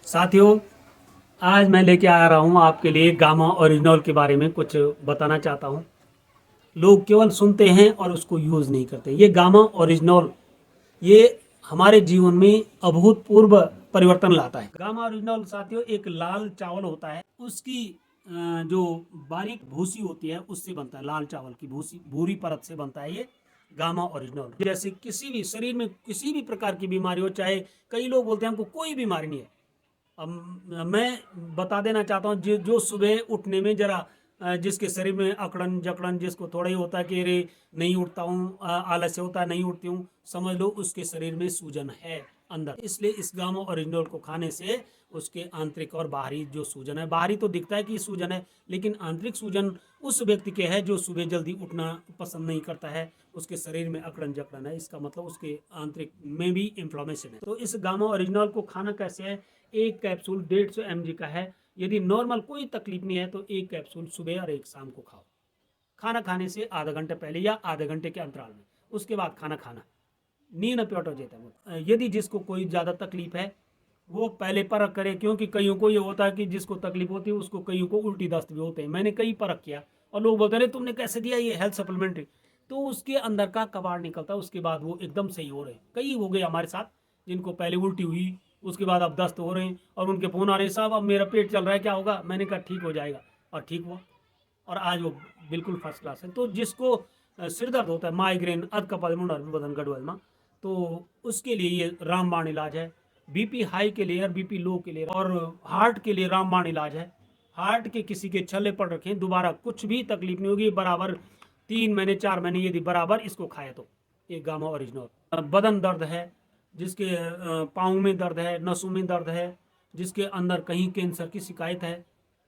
साथियों, आज मैं लेके आ रहा हूँ आपके लिए गामा ओरिजिनल के बारे में कुछ बताना चाहता हूँ। लोग केवल सुनते हैं और उसको यूज़ नहीं करते। ये गामा ओरिजिनल ये हमारे जीवन में अभूतपूर्व परिवर्तन लाता है। गामा ओरिजिनल साथियों एक लाल चावल होता है, उसकी जो बारीक भूसी होती है उससे बनता है। लाल चावल की भूसी भूरी परत से बनता है ये गामा ओरिजिनल। जैसे किसी भी शरीर में किसी भी प्रकार की बीमारी हो, चाहे कई लोग बोलते हैं हमको कोई बीमारी नहीं है। अब मैं बता देना चाहता हूँ जो सुबह उठने में जरा जिसके शरीर में अकड़न जकड़न जिसको थोड़ा ही होता है कि अरे नहीं उठता हूँ, आलस्य होता है नहीं उठती हूँ, समझ लो उसके शरीर में सूजन है अंदर। इसलिए इस गामा ओरिजिनल को खाने से उसके आंतरिक और बाहरी जो सूजन है, बाहरी तो दिखता है कि सूजन है, लेकिन आंतरिक सूजन उस व्यक्ति के है जो सुबह जल्दी उठना पसंद नहीं करता है, उसके शरीर में अकड़न जकड़न है, इसका मतलब उसके आंतरिक में भी इंफ्लामेशन है। तो इस गामा ओरिजिनल को खाना कैसे है? एक कैप्सूल 150 mg का है। यदि नॉर्मल कोई तकलीफ नहीं है तो एक कैप्सूल सुबह और एक शाम को खाओ, खाना खाने से आधा घंटे पहले या आधे घंटे के अंतराल में, उसके बाद खाना खाना नींद प्योट हो जाता है। यदि जिसको कोई ज़्यादा तकलीफ है वो पहले परख करे, क्योंकि कईयों को ये होता है कि जिसको तकलीफ होती है उसको कईयों को उल्टी दस्त भी होते हैं। मैंने कई परख किया और लोग बोलते रहे तुमने कैसे दिया ये हेल्थ सप्लीमेंट्री, तो उसके अंदर का कबाड़ निकलता है, उसके बाद वो एकदम सही हो रहे। कई हो गए हमारे साथ जिनको पहले उल्टी हुई, उसके बाद अब दस्त हो रहे हैं और उनके फ़ोन आ रहे हैं साहब अब मेरा पेट चल रहा है क्या होगा। मैंने कहा ठीक हो जाएगा और ठीक हुआ और आज वो बिल्कुल फर्स्ट क्लास है। तो जिसको सिर दर्द होता है, माइग्रेन, अध कपाल मुंडा बदन गढ़वाल, तो उसके लिए ये रामबाण इलाज है। बीपी हाई के लिए और बीपी लो के लिए और हार्ट के लिए रामबाण इलाज है। हार्ट के किसी के छल्ले पड़ रखे हैं, दोबारा कुछ भी तकलीफ नहीं होगी, बराबर 3 महीने 4 महीने यदि बराबर इसको खाए तो ये गामा ओरिजिनल। बदन दर्द है, जिसके पाँव में दर्द है, नसों में दर्द है, जिसके अंदर कहीं कैंसर की शिकायत है,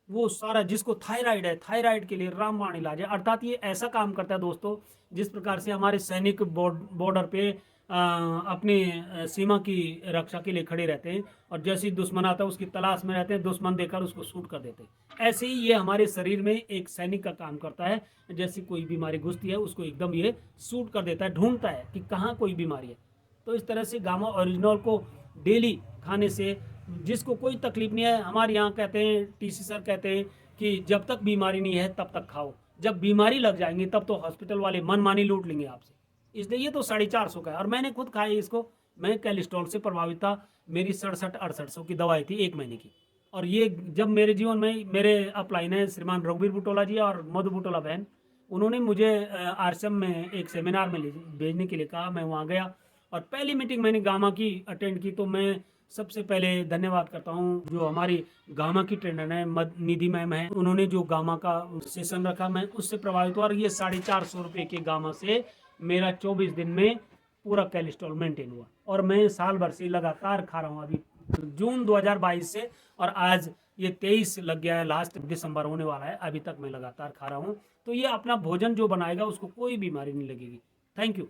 वो सारा, जिसको थायराइड है, थायराइड के लिए रामबाण इलाज है। अर्थात ये ऐसा काम करता है दोस्तों, जिस प्रकार से हमारे सैनिक बॉर्डर पे अपने सीमा की रक्षा के लिए खड़े रहते हैं और जैसे ही दुश्मन आता है उसकी तलाश में रहते हैं, दुश्मन देखकर उसको शूट कर देते हैं। ऐसे ही ये हमारे शरीर में एक सैनिक का काम करता है। जैसी कोई बीमारी घुसती है उसको एकदम ये शूट कर देता है, ढूंढता है कि कहाँ कोई बीमारी है। तो इस तरह से गामा ओरिजिनल को डेली खाने से जिसको कोई तकलीफ नहीं है, हमारे यहाँ कहते हैं, टीसी सर कहते हैं कि जब तक बीमारी नहीं है तब तक खाओ, जब बीमारी लग जाएंगी तब तो हॉस्पिटल वाले मनमानी लूट लेंगे आपसे। इसलिए ये तो 450 का है और मैंने खुद खाया इसको। मैं कोलेस्ट्रॉल से प्रभावित था, मेरी 67-68 की दवाई थी 1 महीने की। और ये जब मेरे जीवन में मेरे अपलाइन है श्रीमान रघुवीर बुटोला जी और मधु बुटोला बहन, उन्होंने मुझे आरसम में एक सेमिनार में भेजने के लिए कहा। मैं वहाँ गया और पहली मीटिंग मैंने गामा की अटेंड की। तो मैं सबसे पहले धन्यवाद करता हूँ जो हमारी गामा की ट्रेनर है निधि मैम है, उन्होंने जो गामा का सेशन रखा, मैं उससे प्रभावित हुआ और ये 450 रुपये के गामा से मेरा 24 दिन में पूरा कोलेस्ट्रॉल मेंटेन हुआ और मैं साल भर से लगातार खा रहा हूँ। अभी जून 2022 से और आज ये 23 लग गया है, लास्ट दिसंबर होने वाला है, अभी तक मैं लगातार खा रहा हूँ। तो ये अपना भोजन जो बनाएगा उसको कोई बीमारी नहीं लगेगी। Thank you.